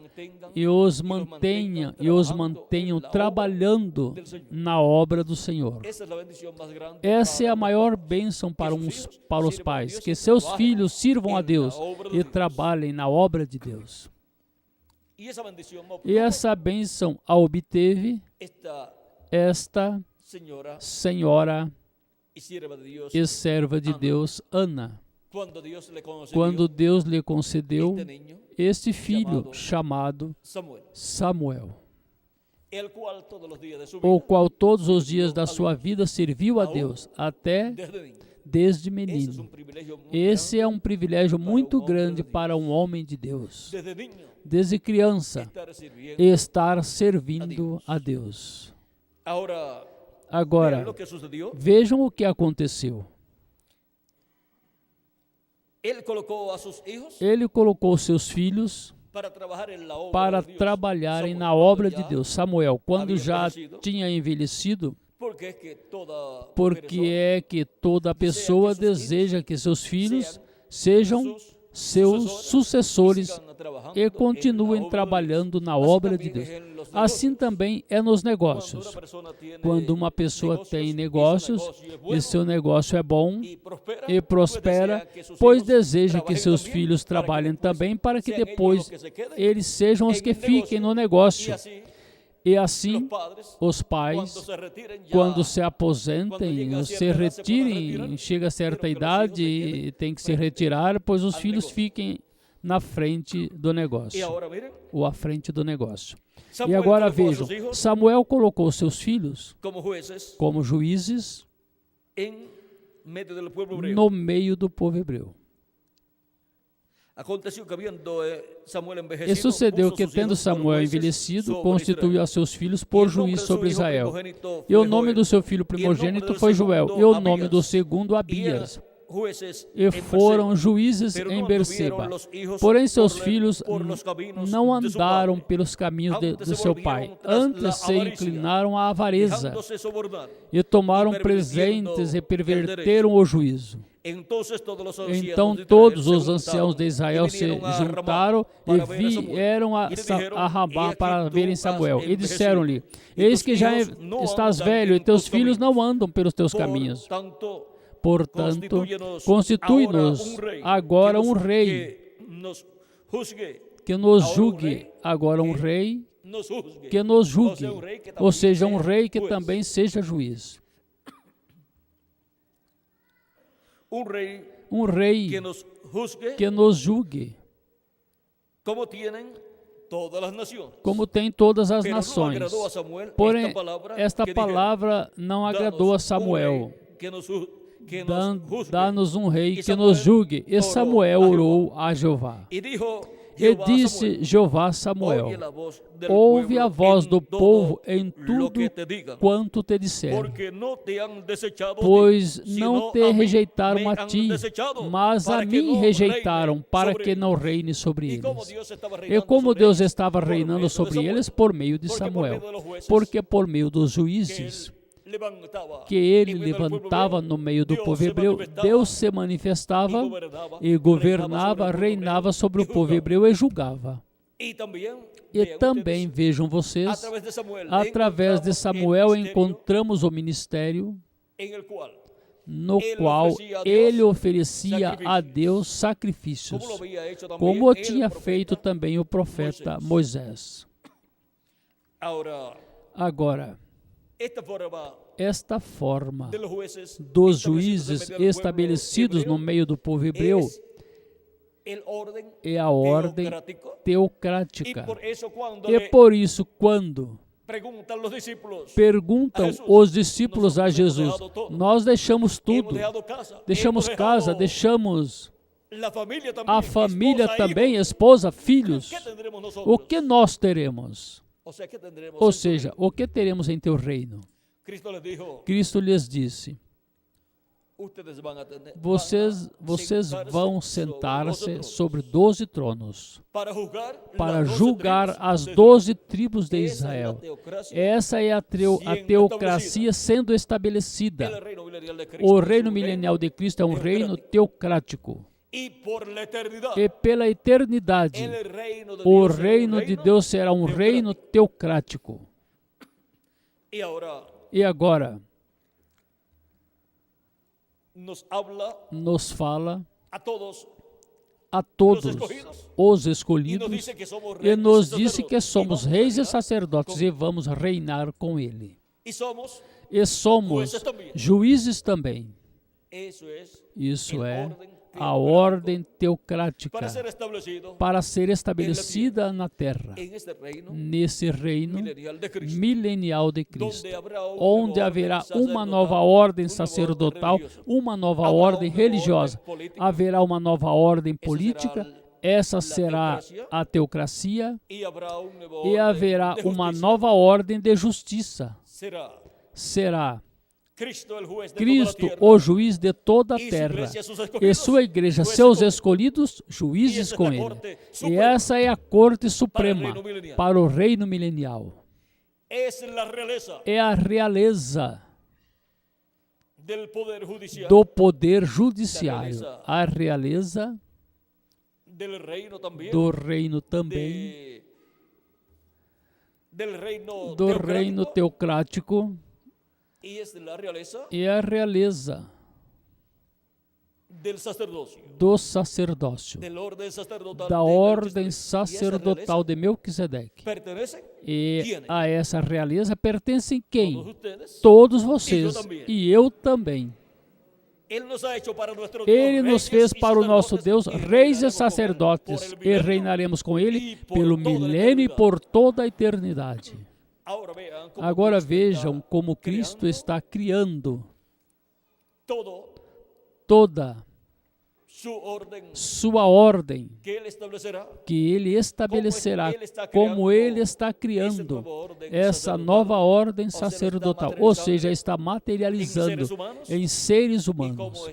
e os mantenham trabalhando na obra do Senhor. Essa é a maior bênção para os pais, que seus filhos sirvam a Deus e trabalhem na obra de Deus. E essa bênção a obteve esta senhora e serva de Deus, Ana, quando Deus lhe concedeu este filho chamado Samuel, o qual todos os dias da sua vida serviu a Deus, até desde menino. Esse é um privilégio muito grande para um homem de Deus, desde criança, estar servindo a Deus. Agora, vejam o que aconteceu. Ele colocou seus filhos para trabalharem na obra de Deus. Samuel, quando já tinha envelhecido, porque é que toda pessoa deseja que seus filhos sejam seus sucessores e continuem trabalhando na obra de Deus. Assim também é nos negócios. Quando uma pessoa tem negócios e seu negócio é bom e prospera, pois deseja que seus filhos trabalhem também para que depois eles sejam os que fiquem no negócio. E assim, os pais, quando se aposentem, ou se retirem, chega a certa idade e tem que se retirar, pois os filhos fiquem na frente do negócio, ou à frente do negócio. E agora vejam, Samuel colocou seus filhos como juízes no meio do povo hebreu. E sucedeu que, tendo Samuel envelhecido, constituiu a seus filhos por juiz sobre Israel. E o nome do seu filho primogênito foi Joel, e o nome do segundo Abias. E foram juízes em Berseba. Porém, seus filhos não andaram pelos caminhos de seu pai. Antes se inclinaram à avareza e tomaram presentes e perverteram o juízo. Então todos os anciãos de Israel se juntaram e vieram a Ramá para verem Samuel. E disseram-lhe: eis que já estás velho e teus filhos não andam pelos teus caminhos. Portanto, constitui-nos agora um rei que nos julgue. Agora um rei que nos julgue. Ou seja, um rei que também seja juiz. Um rei que nos julgue, como tem todas as nações. Porém, esta palavra não agradou a Samuel. Dá-nos um rei que nos julgue. E Samuel orou a Jeová. E disse Jeová a Samuel: ouve a voz do povo em tudo quanto te disser, pois não te rejeitaram a ti, mas a mim rejeitaram, para que não reine sobre eles. E como Deus estava reinando sobre eles por meio de Samuel, porque por meio dos juízes que ele levantava no meio do povo hebreu, Deus se manifestava e governava, reinava sobre o povo hebreu e julgava. E também, vejam vocês, através de Samuel encontramos o ministério no qual ele oferecia a Deus sacrifícios, como o tinha feito também o profeta Moisés. Agora, esta forma dos juízes estabelecidos no meio do povo hebreu é a ordem teocrática. E por isso, quando perguntam os discípulos a Jesus: nós deixamos tudo, deixamos casa, deixamos a família também, esposa, filhos, o que nós teremos? Ou seja, o que teremos em teu reino? Cristo lhes disse: vocês vão sentar-se sobre 12 tronos para julgar as 12 tribos de Israel. Essa é a teocracia sendo estabelecida. O reino milenial de Cristo é um reino teocrático. E pela eternidade, o reino de Deus será um reino teocrático. E agora, nos fala a todos os escolhidos e nos disse que somos reis e sacerdotes e vamos reinar com Ele. E somos juízes também. Isso é a ordem teocrática para ser estabelecida na terra, nesse reino milenial de Cristo, onde haverá uma nova ordem sacerdotal, uma nova ordem religiosa, haverá uma nova ordem política, essa será a teocracia, e haverá uma nova ordem de justiça. Será Cristo, o juiz de toda a terra, e sua igreja, seus escolhidos, juízes com ele. E essa é a corte suprema para o reino milenial. É a realeza do poder judiciário, a realeza do reino também, do reino teocrático, e a realeza do sacerdócio, da ordem sacerdotal de Melquisedeque. E a essa realeza pertencem quem? Todos vocês e eu também. Ele nos fez para o nosso Deus reis e sacerdotes e reinaremos com Ele pelo milênio e por toda a eternidade. Agora vejam como Cristo está criando toda sua ordem que Ele estabelecerá, como Ele está criando essa nova ordem sacerdotal, ou seja, está materializando em seres humanos,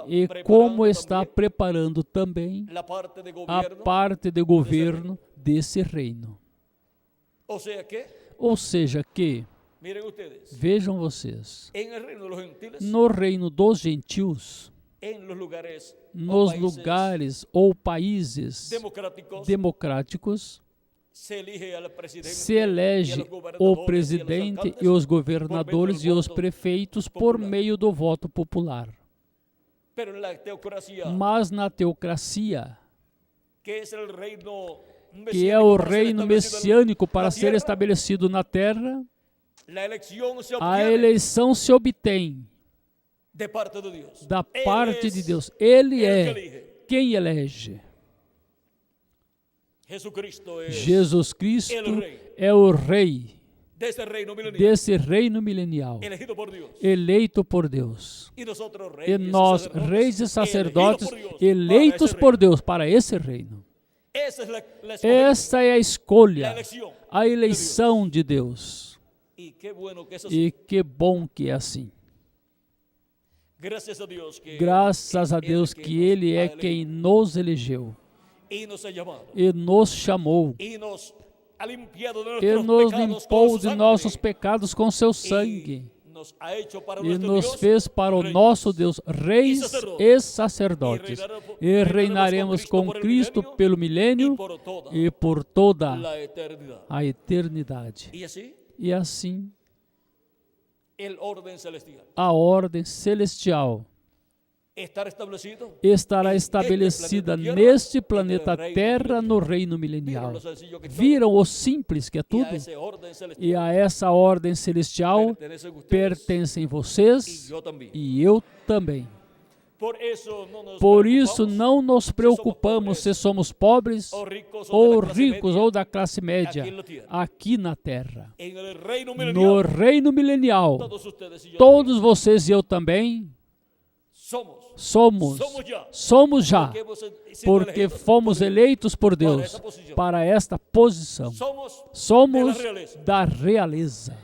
e como está preparando também a parte de governo desse reino. Ou seja que, vejam vocês, no reino dos gentios, nos lugares ou países democráticos, se elege o presidente e os governadores e os prefeitos por meio do voto popular. Mas na teocracia, que é o reino messiânico para ser estabelecido na terra, a eleição se obtém da parte de Deus. Ele é quem elege. Jesus Cristo é o rei desse reino milenial, eleito por Deus. E nós, reis e sacerdotes, eleitos por Deus para esse reino. Essa é a escolha, a eleição de Deus. E que bom que é assim. Graças a Deus que Ele é quem nos elegeu e nos chamou e nos limpou de nossos pecados com seu sangue e nos fez para o nosso Deus reis e sacerdotes, e reinaremos com Cristo pelo milênio e por toda a eternidade. E assim, a ordem celestial estará estabelecida neste planeta Terra no reino milenial. Viram o simples que é tudo? E a essa ordem celestial pertencem vocês e eu também. Por isso não nos preocupamos se somos pobres ou ricos ou da classe média aqui na Terra. No reino milenial, todos vocês e eu também somos já, porque fomos eleitos por Deus para esta posição. Somos da realeza.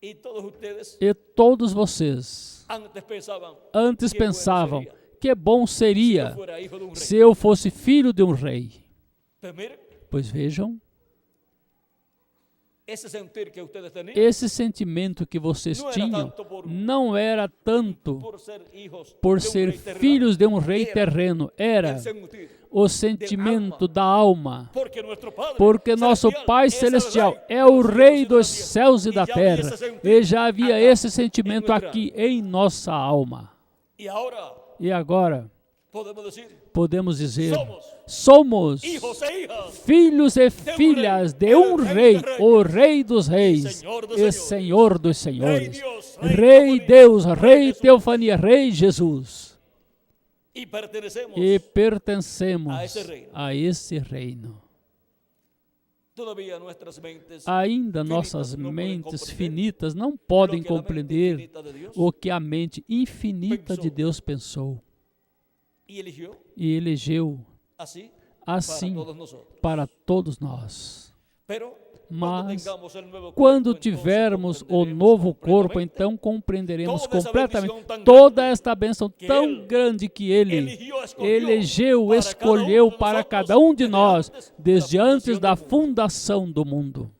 E todos vocês antes pensavam, que bom seria se eu fosse filho de um rei. Pois vejam, esse sentimento que vocês tinham não era tanto por ser filhos de um rei terreno, era o sentimento da alma, porque nosso Pai Celestial é o Rei dos céus e da terra, e já havia esse sentimento aqui em nossa alma. E agora, podemos dizer, somos filhos e filhas de um rei, o Rei dos reis e Senhor dos senhores, Rei Deus, Rei Teofania, Rei Jesus. E pertencemos a esse reino. Ainda nossas mentes finitas não podem compreender o que a mente infinita de Deus pensou e elegeu assim para todos nós. Mas, quando tivermos o novo corpo, então compreenderemos completamente toda esta bênção tão grande que Ele elegeu, escolheu para cada um de nós, desde antes da fundação do mundo.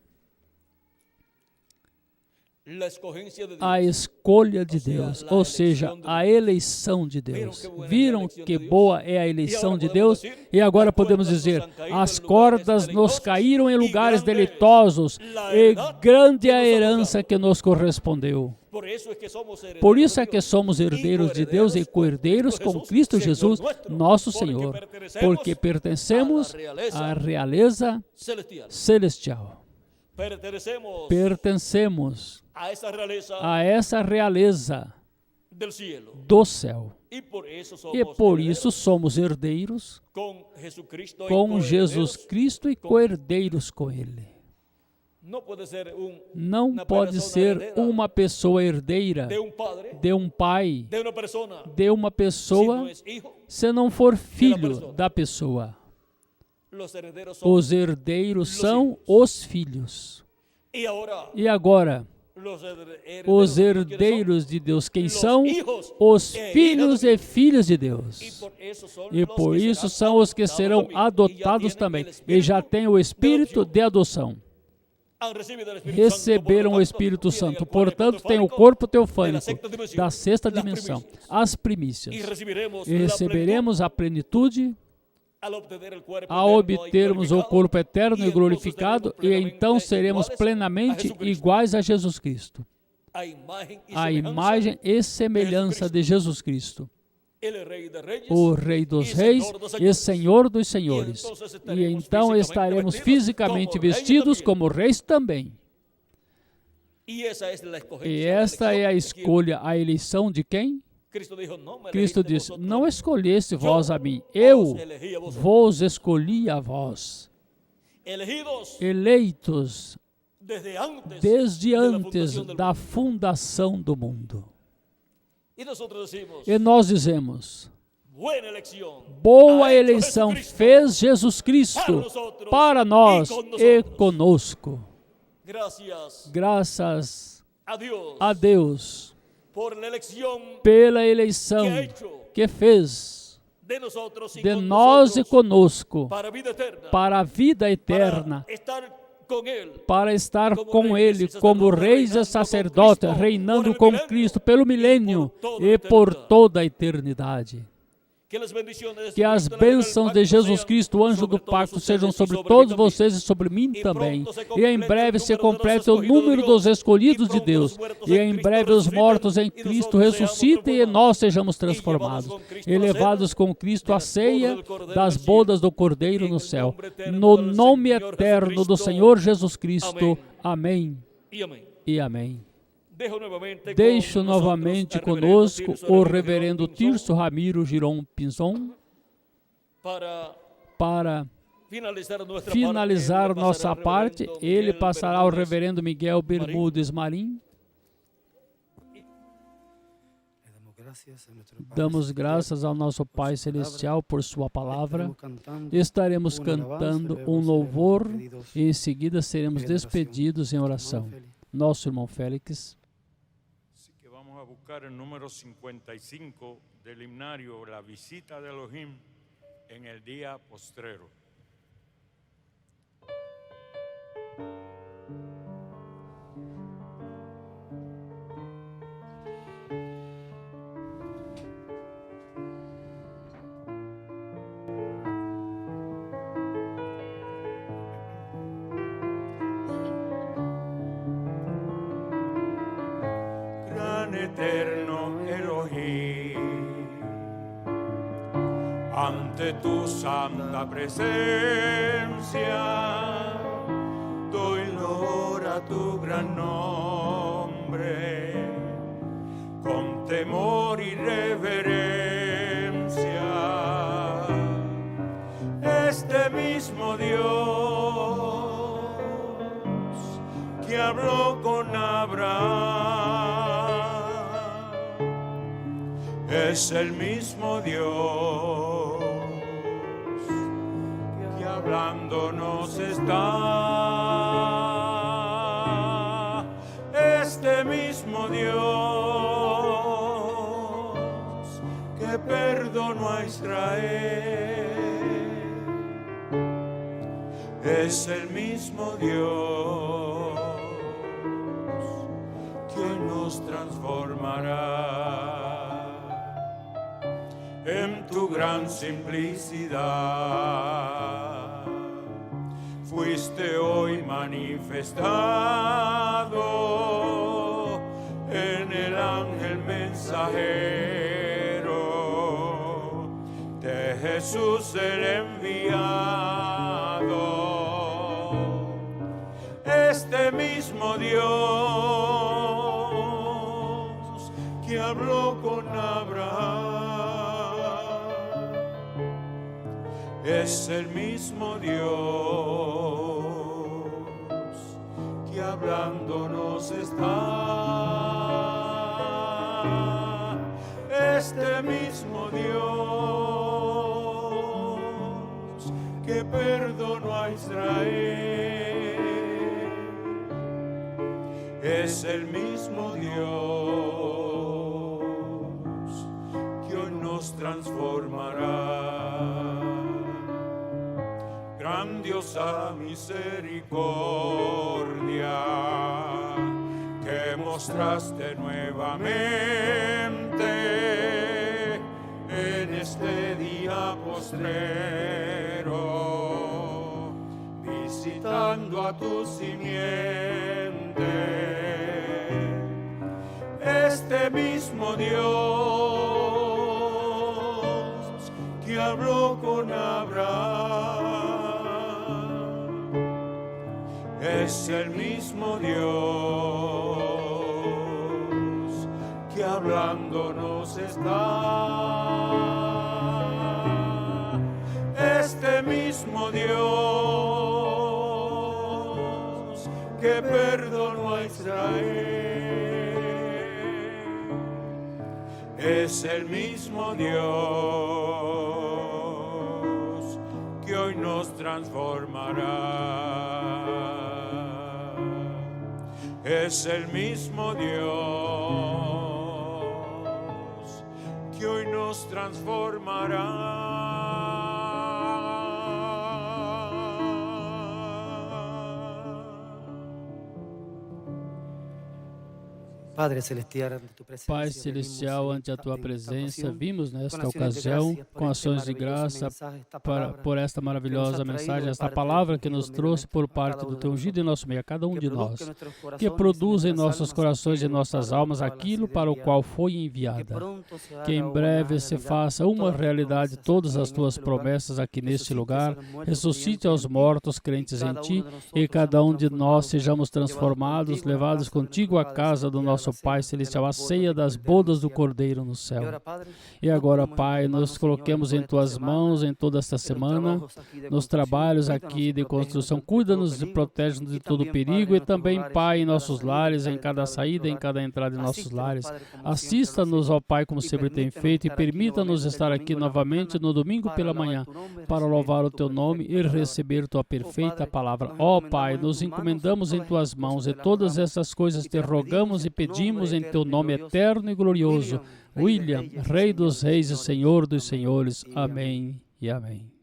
A escolha de Deus, ou seja, a eleição de Deus. Viram que boa é a eleição de Deus? E agora podemos dizer, as cordas nos caíram em lugares deleitosos e grande é a herança que nos correspondeu. Por isso é que somos herdeiros de Deus e co-herdeiros com Cristo Jesus, nosso Senhor, porque pertencemos à realeza celestial. Pertencemos a essa realeza do céu. E por isso somos herdeiros com Jesus Cristo e co-herdeiros com Ele. Não pode ser uma pessoa herdeira de um pai, de uma pessoa, se não for filho da pessoa. Os herdeiros são os filhos. E agora, os herdeiros de Deus, quem são? Os filhos e filhas de Deus. E por isso são os que serão adotados também. E já têm o Espírito de adoção. Receberam o Espírito Santo. Portanto, tem o corpo teofânico da sexta dimensão, as primícias. E receberemos a plenitude ao obtermos o corpo eterno e glorificado, e então seremos plenamente iguais a Jesus Cristo. A imagem e semelhança de Jesus Cristo, o Rei dos reis e Senhor dos senhores. E então estaremos fisicamente vestidos como reis também. E esta é a escolha, a eleição de quem? Cristo disse, não escolheste vós a mim, eu vos escolhi a vós. Eleitos desde antes da fundação do mundo. E nós dizemos, boa eleição fez Jesus Cristo para nós e conosco. Graças a Deus pela eleição que fez de nós e conosco para a vida eterna, para estar com Ele como reis e sacerdotes, reinando com Cristo pelo milênio e por toda a eternidade. Que as bênçãos de Jesus Cristo, o anjo do pacto, sejam sobre todos vocês e sobre mim também. E em breve se complete o número dos escolhidos de Deus. E em breve os mortos em Cristo ressuscitem e nós sejamos transformados, elevados com Cristo à ceia das bodas do Cordeiro no céu. No nome eterno do Senhor Jesus Cristo. Amém e amém. Deixo novamente conosco o reverendo Tirso Ramiro Giron Pinzon para finalizar nossa parte. Ele passará ao reverendo Miguel Bermudes Marim. Damos graças ao nosso Pai Celestial por sua palavra. Estaremos cantando um louvor e em seguida seremos despedidos em oração. nosso irmão Félix. Así que vamos a buscar el número 55 del himnario, la visita de Elohim en el día postrero. Eterno Elohim, ante tu santa presencia, doy honor a tu gran nombre, con temor y reverencia. Este mismo Dios que habló con Abraham, es el mismo Dios que hablándonos está. Este mismo Dios que perdonó a Israel, es el mismo Dios que nos transformará. En tu gran simplicidad fuiste hoy manifestado en el ángel mensajero de Jesús el enviado. Este mismo Dios que habló con Abraham, es el mismo Dios que hablándonos está. Este mismo Dios que perdonó a Israel, es el mismo Dios que hoy nos transformará. Grandiosa misericordia que mostraste nuevamente en este día postrero, visitando a tu simiente. Este mismo Dios que habló con Abraham, es el mismo Dios que hablándonos está. Este mismo Dios que perdonó a Israel, es el mismo Dios que hoy nos transformará. Es el mismo Dios que hoy nos transformará. Padre Celestial, ante tu presencia, Pai Celestial, ante a Tua presença, vimos nesta ocasião, com ações de graça, por esta maravilhosa mensagem, esta palavra que nos trouxe por parte do Teu ungido em nosso meio, a cada um de nós, que produza em nossos corações e nossas almas aquilo para o qual foi enviada. Que em breve se faça uma realidade todas as Tuas promessas aqui neste lugar, ressuscite aos mortos crentes em Ti, e cada um de nós sejamos transformados, levados contigo à casa do nosso nosso Pai Celestial, a ceia das bodas do Cordeiro no céu. E agora, Pai, nos coloquemos em Tuas mãos em toda esta semana, nos trabalhos aqui de construção. Cuida-nos e protege-nos de todo perigo e também, Pai, em nossos lares, em cada saída, em cada entrada em nossos lares. Assista-nos, ó Pai, como sempre tem feito, e permita-nos estar aqui novamente no domingo pela manhã para louvar o Teu nome e receber Tua perfeita palavra. Ó Pai, nos encomendamos em Tuas mãos e todas essas coisas te rogamos e pedimos em Teu nome eterno e glorioso. William, Rei dos Reis e Senhor dos Senhores. Amém e amém.